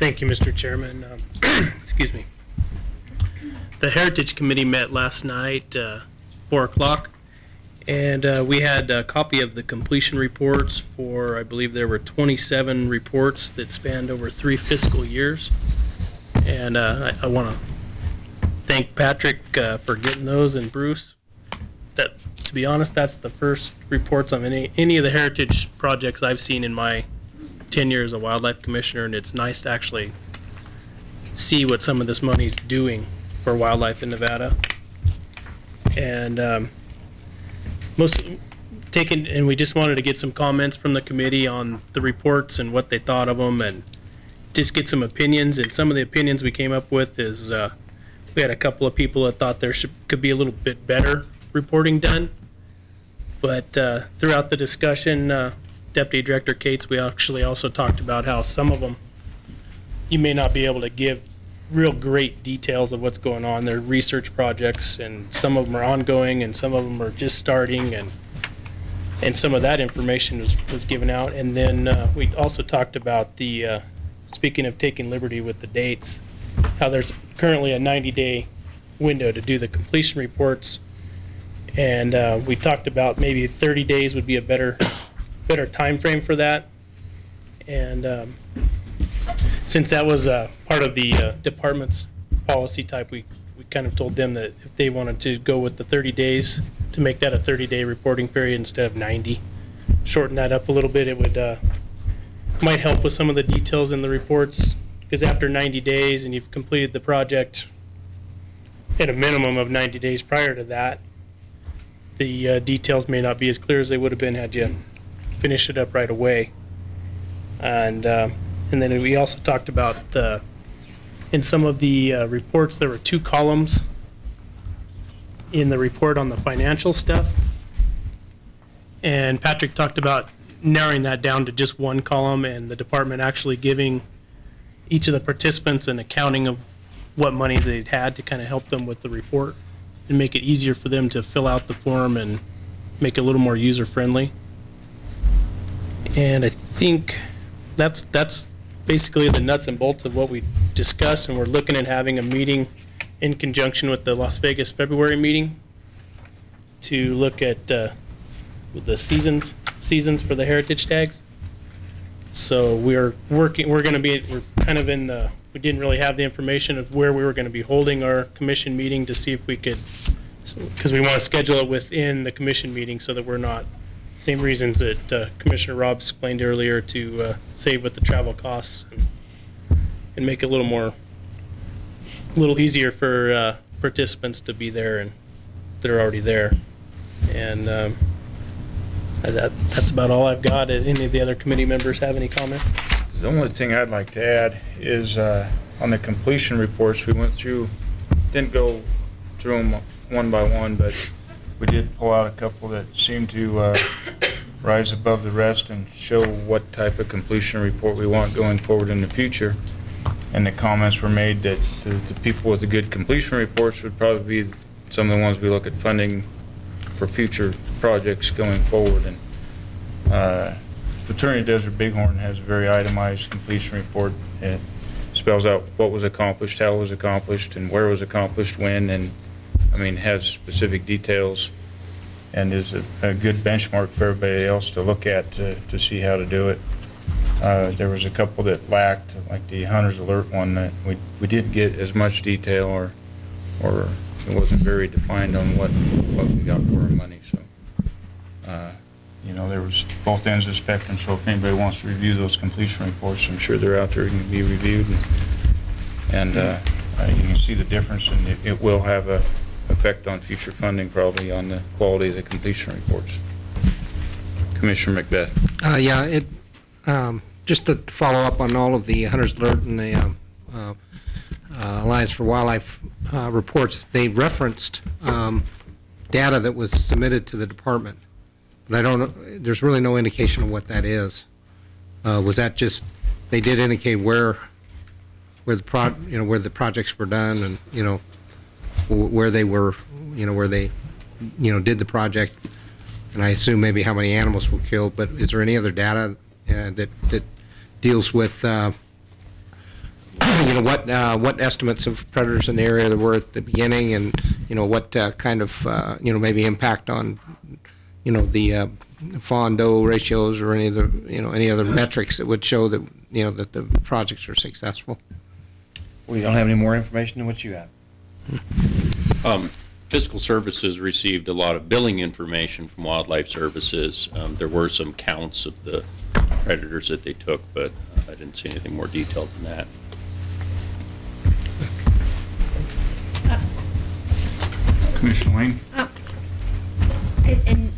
Thank you, Mr. Chairman. Excuse me. The Heritage Committee met last night, 4 o'clock, and we had a copy of the completion reports for, I believe there were 27 reports that spanned over 3 fiscal years. And I want to thank Patrick for getting those, and Bruce. That, to be honest, that's the first reports on any of the heritage projects I've seen in my 10 years as a wildlife commissioner, and it's nice to actually see what some of this money's doing for wildlife in Nevada. And and we just wanted to get some comments from the committee on the reports and what they thought of them, and just get some opinions. And some of the opinions we came up with is we had a couple of people that thought there could be a little bit better reporting done. But throughout the discussion, Deputy Director Cates, we actually also talked about how some of them you may not be able to give real great details of what's going on. They're research projects, and some of them are ongoing, and some of them are just starting, and some of that information was given out. And then we also talked about the, speaking of taking liberty with the dates, how there's currently a 90-day window to do the completion reports. And we talked about maybe 30 days would be a better time frame for that. And since that was part of the department's policy type, we kind of told them that if they wanted to go with the 30 days, to make that a 30-day reporting period instead of 90, shorten that up a little bit, it would might help with some of the details in the reports, because after 90 days and you've completed the project at a minimum of 90 days prior to that, the details may not be as clear as they would have been had you finished it up right away. And then we also talked about in some of the reports there were 2 columns in the report on the financial stuff, and Patrick talked about narrowing that down to just 1 column, and the department actually giving each of the participants an accounting of what money they'd had to kind of help them with the report and make it easier for them to fill out the form and make it a little more user-friendly. And I think that's basically the nuts and bolts of what we discussed, and we're looking at having a meeting in conjunction with the Las Vegas February meeting to look at the seasons for the heritage tags. So we're kind of in the, we didn't really have the information of where we were going to be holding our commission meeting to see if we could, because we want to schedule it within the commission meeting so that we're not, same reasons that Commissioner Robb explained earlier, to save with the travel costs and make it a little easier for participants to be there and that are already there. And that's about all I've got. Any of the other committee members have any comments? The only thing I'd like to add is on the completion reports, we went through, didn't go through them one by one, but we did pull out a couple that seemed to rise above the rest and show what type of completion report we want going forward in the future. And the comments were made that the people with the good completion reports would probably be some of the ones we look at funding for future projects going forward. And Fraternity Desert Bighorn has a very itemized completion report. It spells out what was accomplished, how it was accomplished, and where it was accomplished, when, and I mean, has specific details, and is a good benchmark for everybody else to look at to see how to do it. There was a couple that lacked, like the Hunter's Alert one, that we didn't get as much detail, or it wasn't very defined on what we got for our money. So, you know, there was both ends of the spectrum. So if anybody wants to review those completion reports, I'm sure they're out there and can be reviewed, and you can see the difference, and it will have a effect on future funding, probably, on the quality of the completion reports. Commissioner Macbeth. Just to follow up on all of the Hunter's Alert and the Alliance for Wildlife reports, they referenced data that was submitted to the department, but I don't know, there's really no indication of what that is. Was that just, they did indicate where the projects were done, and where they were, where they did the project, and I assume maybe how many animals were killed. But is there any other data that deals with what estimates of predators in the area there were at the beginning, and what kind of maybe impact on the fawn doe ratios or any other metrics that would show that that the projects are successful. We don't have any more information than what you have. Fiscal Services received a lot of billing information from Wildlife Services. There were some counts of the predators that they took, but I didn't see anything more detailed than that. Commissioner Wayne? And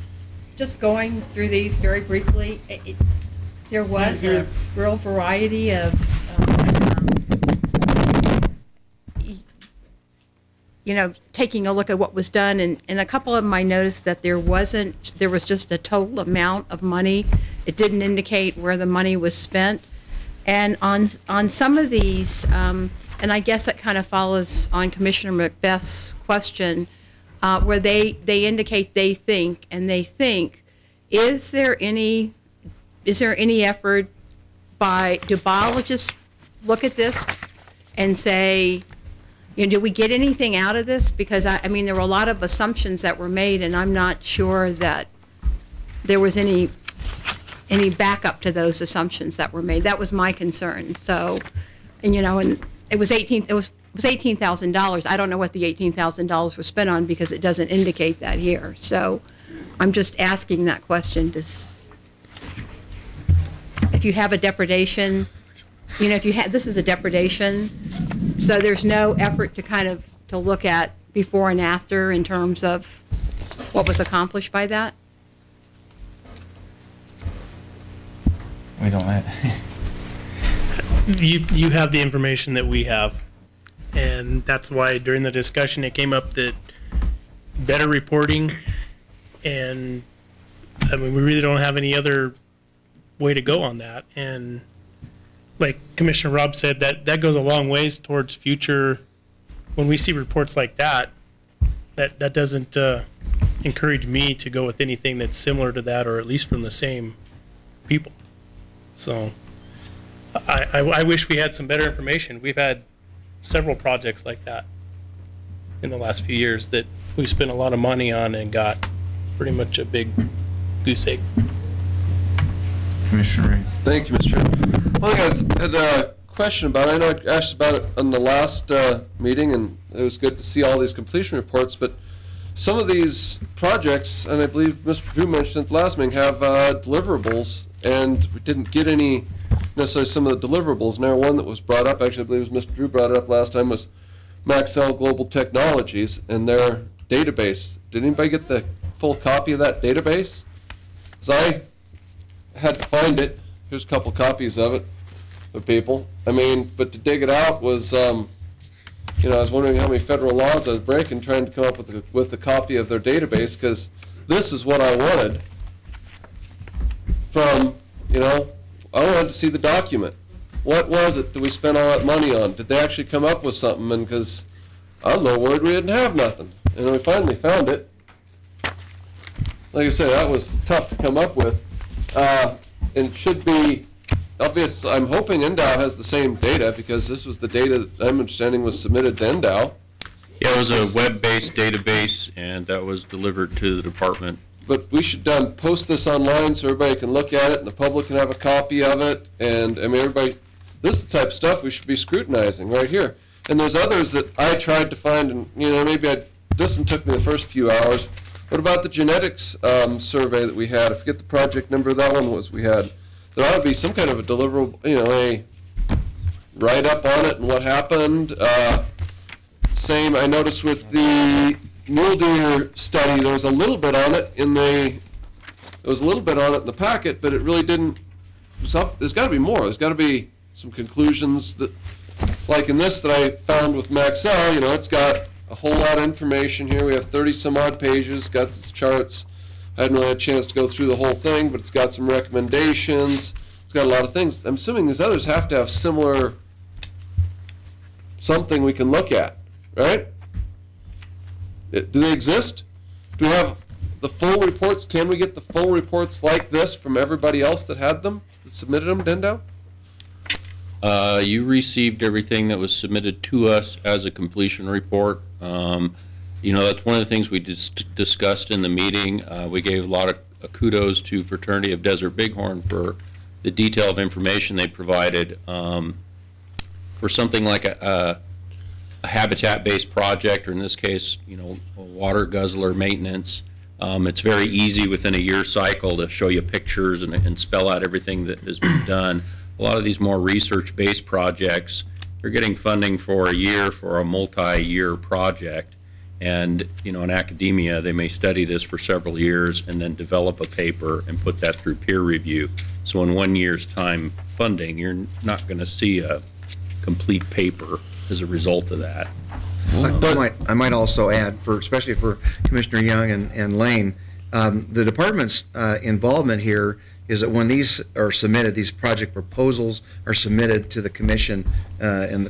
just going through these very briefly, there was a real variety of taking a look at what was done, and a couple of them I noticed that there was just a total amount of money. It didn't indicate where the money was spent. And on some of these, and I guess that kind of follows on Commissioner Macbeth's question, where they indicate they think, is there any effort do biologists look at this and say, did we get anything out of this? Because I mean, there were a lot of assumptions that were made, and I'm not sure that there was any backup to those assumptions that were made. That was my concern. So, and it was $18,000. I don't know what the $18,000 was spent on because it doesn't indicate that here. So, I'm just asking that question. If you have a depredation, this is a depredation, so there's no effort to look at before and after in terms of what was accomplished by that? We don't have. You have the information that we have, and that's why during the discussion it came up that better reporting, and I mean, we really don't have any other way to go on that. And like Commissioner Robb said, that goes a long ways towards future. When we see reports like that doesn't encourage me to go with anything that's similar to that, or at least from the same people. So I wish we had some better information. We've had several projects like that in the last few years that we've spent a lot of money on and got pretty much a big goose egg. Commissioner Ray. Thank you, Mr. Chairman. Well, I had a question about it. I know I asked about it on the last meeting, and it was good to see all these completion reports, but some of these projects, and I believe Mr. Drew mentioned at the last meeting, have deliverables, and we didn't get any necessarily some of the deliverables. Now, one that was brought up, actually I believe it was Mr. Drew brought it up last time, was Maxell Global Technologies and their database. Did anybody get the full copy of that database? Because I had to find it. Here's a couple copies of it for people. I mean, but to dig it out was, I was wondering how many federal laws I was breaking trying to come up with a copy of their database, because this is what I wanted from, I wanted to see the document. What was it that we spent all that money on? Did they actually come up with something? And because I was a little worried we didn't have nothing. And we finally found it. Like I said, that was tough to come up with. And it should be obvious. I'm hoping NDOW has the same data, because this was the data that I'm understanding was submitted to NDOW. Yeah, it was a web-based database, and that was delivered to the department. But we should post this online so everybody can look at it, and the public can have a copy of it. And I mean, everybody, this is the type of stuff we should be scrutinizing right here. And there's others that I tried to find, and maybe this one took me the first few hours. What about the genetics survey that we had? I forget the project number that one was we had. There ought to be some kind of a deliverable, a write-up on it and what happened. Same, I noticed with the mule deer study, there was a little bit on it in the packet, but it really didn't. There's got to be more. There's got to be some conclusions that, like in this that I found with Maxell. It's got a whole lot of information here. We have 30 some odd pages, got its charts. I hadn't really had a chance to go through the whole thing, but it's got some recommendations. It's got a lot of things. I'm assuming these others have to have similar something we can look at, right? Do they exist? Do we have the full reports? Can we get the full reports like this from everybody else that had them, that submitted them to NDOW? You received everything that was submitted to us as a completion report. You know, that's one of the things we discussed in the meeting. We gave a lot of kudos to Fraternity of Desert Bighorn for the detail of information they provided. For something like a habitat-based project, or in this case, you know, a water guzzler maintenance, it's very easy within a year cycle to show you pictures and spell out everything that has been done. A lot of these more research-based projects, you're getting funding for a year for a multi-year project. And, you know, in academia, they may study this for several years and then develop a paper and put that through peer review. So in 1 year's time funding, you're not going to see a complete paper as a result of that. I might also add, especially for Commissioner Young and Lane, the department's involvement here is that when these are submitted, these project proposals are submitted to the commission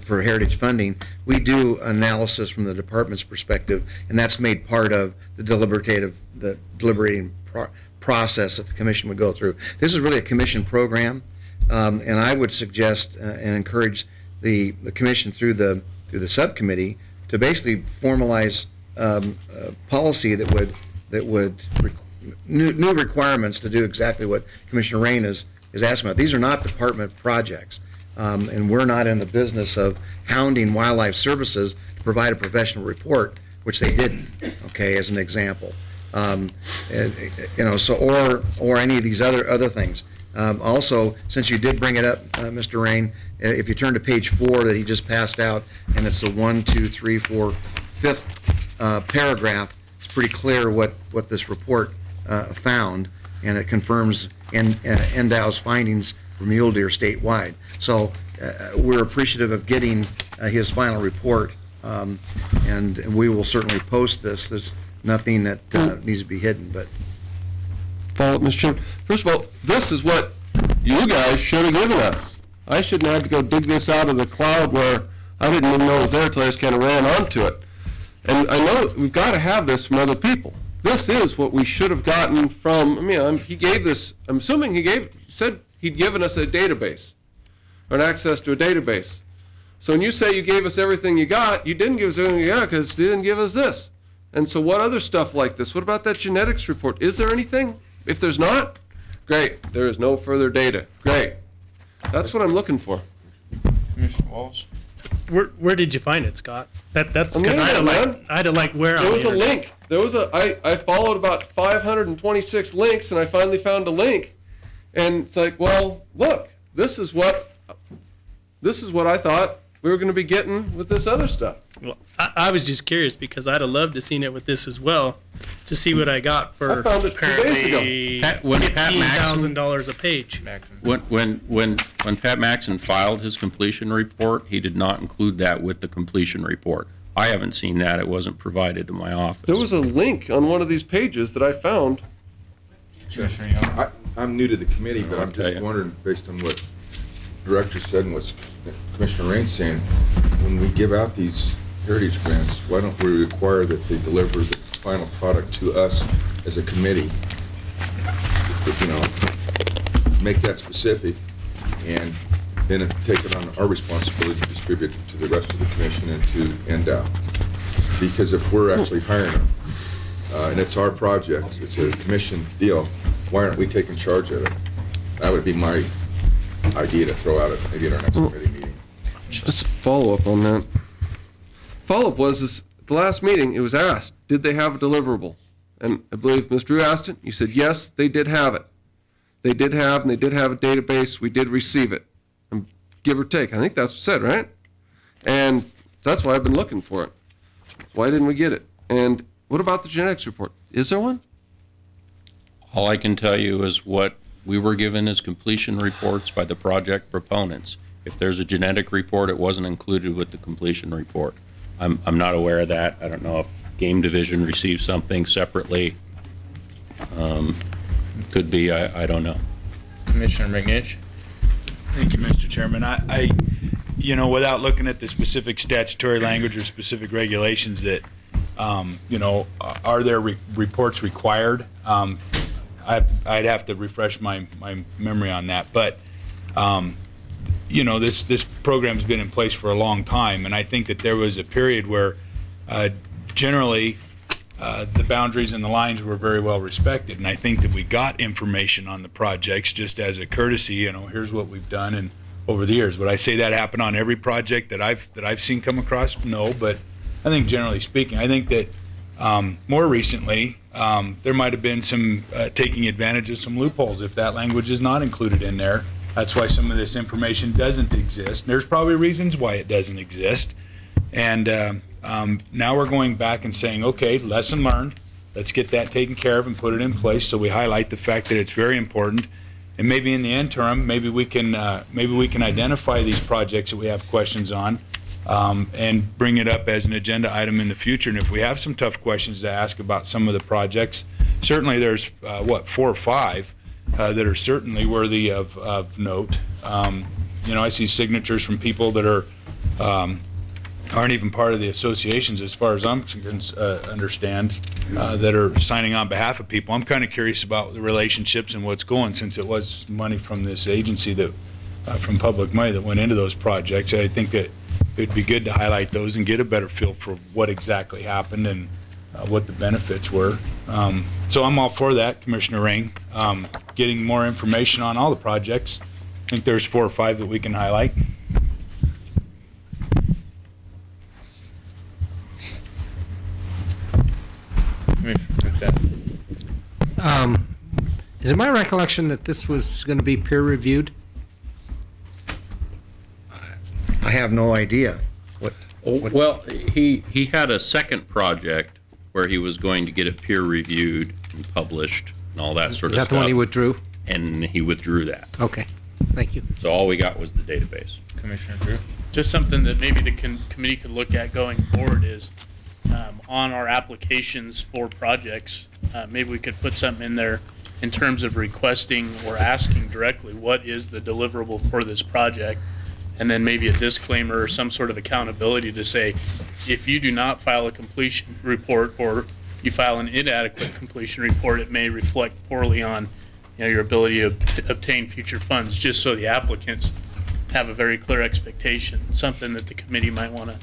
for heritage funding, we do analysis from the department's perspective, and that's made part of the deliberating process that the commission would go through. This is really a commission program, and I would suggest and encourage the commission through the subcommittee to basically formalize policy that would new requirements to do exactly what Commissioner Rain is asking about. These are not department projects, and we're not in the business of hounding Wildlife Services to provide a professional report, which they didn't. Okay, as an example, you know, so or any of these other things. Also, since you did bring it up, Mr. Rain, if you turn to page 4 that he just passed out, and it's the 1, 2, 3, 4, 5th paragraph, it's pretty clear what this report found, and it confirms NDOW's findings for mule deer statewide. So we're appreciative of getting his final report, and we will certainly post this. There's nothing that needs to be hidden, but. Follow up, Mr. Chairman. First of all, this is what you guys should have given us. I shouldn't have to go dig this out of the cloud where I didn't even know it was there until I just kind of ran onto it. And I know we've got to have this from other people. This is what we should have gotten from, I mean, he gave this, I'm assuming he said he'd given us a database, or an access to a database. So when you say you gave us everything you got, you didn't give us everything you got because you didn't give us this. And so what other stuff like this? What about that genetics report? Is there anything? If there's not, great. There is no further data. Great. That's what I'm looking for. Commissioner Wallace? Where did you find it, Scott? That's I'm because looking, I had to like where there on was the a internet. link. There was I followed about 526 links, and I finally found a link. And it's like, well, look, this is what I thought we were going to be getting with this other stuff. Well, I was just curious because I'd have loved to seen it with this as well, to see what I got for I found it 2 days apparently when Pat $15,000 a page. When Pat Maxon filed his completion report, he did not include that with the completion report. I haven't seen that. It wasn't provided to my office. There was a link on one of these pages that I found. Commissioner Young? I'm new to the committee, but I'm just wondering, based on what the director said and what Commissioner Rain's saying, when we give out these heritage grants, why don't we require that they deliver the final product to us as a committee? You know, make that specific, and then take it on our responsibility to distribute it to the rest of the commission and to NDOW. Because if we're actually hiring them, and it's our project, it's a commission deal, why aren't we taking charge of it? That would be my idea to throw out at maybe at our next committee meeting. Just a follow-up on that. Follow-up was this, the last meeting, it was asked, did they have a deliverable? And I believe Ms. Drew asked it. You said, yes, they did have it. They did have, and they did have a database. We did receive it. And give or take. I think that's what said, right? And that's why I've been looking for it. Why didn't we get it? And what about the genetics report? Is there one? All I can tell you is what we were given as completion reports by the project proponents. If there's a genetic report, it wasn't included with the completion report. I'm not aware of that. I don't know if Game Division received something separately. Could be, I don't know. Commissioner McNish? Thank you, Mr. Chairman. I you know, without looking at the specific statutory language or specific regulations that, you know, are there reports required? I'd have to refresh my memory on that. But, you know, this program's been in place for a long time, and I think that there was a period where generally the boundaries and the lines were very well respected, and I think that we got information on the projects just as a courtesy. You know, here's what we've done, and over the years. Would I say that happened on every project that I've seen come across? No, but I think generally speaking, I think that more recently there might have been some taking advantage of some loopholes if that language is not included in there. That's why some of this information doesn't exist. There's probably reasons why it doesn't exist, and now we're going back and saying, okay, lesson learned. Let's get that taken care of and put it in place. So we highlight the fact that it's very important. And maybe in the interim, maybe we can identify these projects that we have questions on, and bring it up as an agenda item in the future. And if we have some tough questions to ask about some of the projects, certainly there's 4 or 5 that are certainly worthy of note. You know, I see signatures from people that aren't even part of the associations, as far as I understand, that are signing on behalf of people. I'm kind of curious about the relationships and what's going, since it was money from this agency that, from public money that went into those projects. I think that it'd be good to highlight those and get a better feel for what exactly happened and what the benefits were. So I'm all for that, Commissioner Rain, getting more information on all the projects. I think there's 4 or 5 that we can highlight. Is it my recollection that this was going to be peer-reviewed? I have no idea. Well, he had a second project where he was going to get it peer-reviewed and published and all that sort of stuff. Is that the one he withdrew? And he withdrew that. Okay, thank you. So all we got was the database. Commissioner Drew? Just something that maybe the committee could look at going forward is on our applications for projects, maybe we could put something in there in terms of requesting or asking directly, what is the deliverable for this project? And then maybe a disclaimer or some sort of accountability to say, if you do not file a completion report or you file an inadequate completion report, it may reflect poorly on, you know, your ability to obtain future funds, just so the applicants have a very clear expectation, something that the committee might want to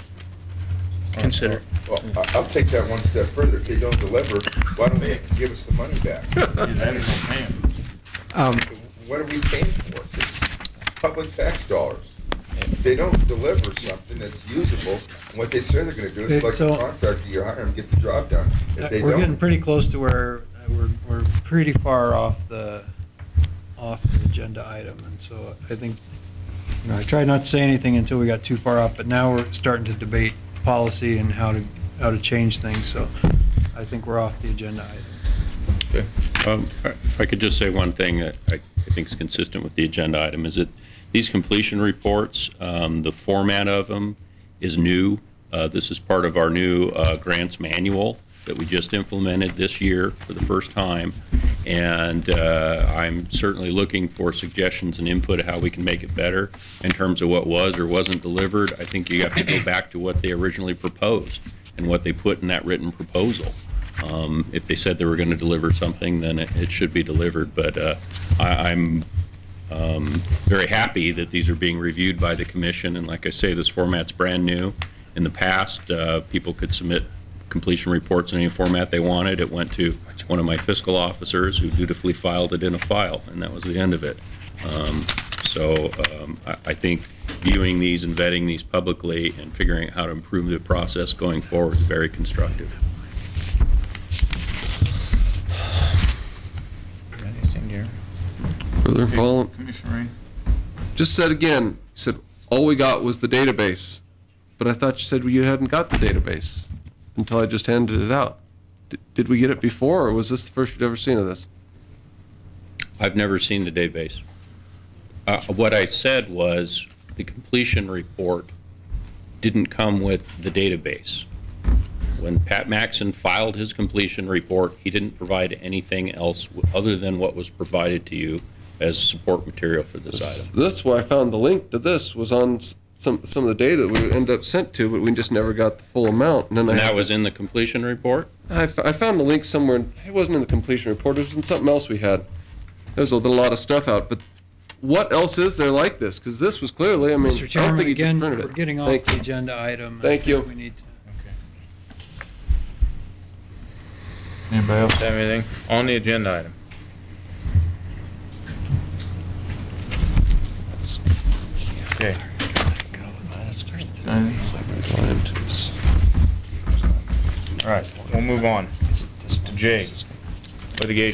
consider. Well, I'll take that one step further. If they don't deliver, why don't they give us the money back? What are we paying for? This is public tax dollars. If they don't deliver something that's usable, and what they say they're going to do is select a contractor, you hire them, get the job done. If they We're don't, getting pretty close to where we're pretty far off the agenda item, and so I think, you know, I tried not to say anything until we got too far off, but now we're starting to debate policy and how to change things. So I think we're off the agenda item. Okay. If I could just say one thing that I think is consistent with the agenda item is that these completion reports, the format of them is new. This is part of our new grants manual that we just implemented this year for the first time, and I'm certainly looking for suggestions and input of how we can make it better in terms of what was or wasn't delivered. I think you have to go back to what they originally proposed and what they put in that written proposal. If they said they were going to deliver something, then it should be delivered, but I'm very happy that these are being reviewed by the commission, and like I say, this format's brand new. In the past, people could submit completion reports in any format they wanted. It went to one of my fiscal officers who dutifully filed it in a file, and that was the end of it. I think viewing these and vetting these publicly and figuring out how to improve the process going forward is very constructive. Further follow? Commissioner Rain? Just said again, you said all we got was the database, but I thought you said you hadn't got the database until I just handed it out. Did we get it before, or was this the first you'd ever seen of this? I've never seen the database. What I said was the completion report didn't come with the database. When Pat Maxon filed his completion report, he didn't provide anything else other than what was provided to you as support material for this item. This is where I found the link to this was on some of the data that we ended up sent to, but we just never got the full amount. And then that was in the completion report? I found a link somewhere. It wasn't in the completion report. It was in something else we had. There's been a lot of stuff out, but what else is there like this? Because this was clearly, I mean, Mr. I don't Chairman, think he just again, printed it. we're getting off Thank the you. agenda item. Thank you. We need to. Anybody else have anything on the agenda item? Okay. All right, we'll move on to J, litigation.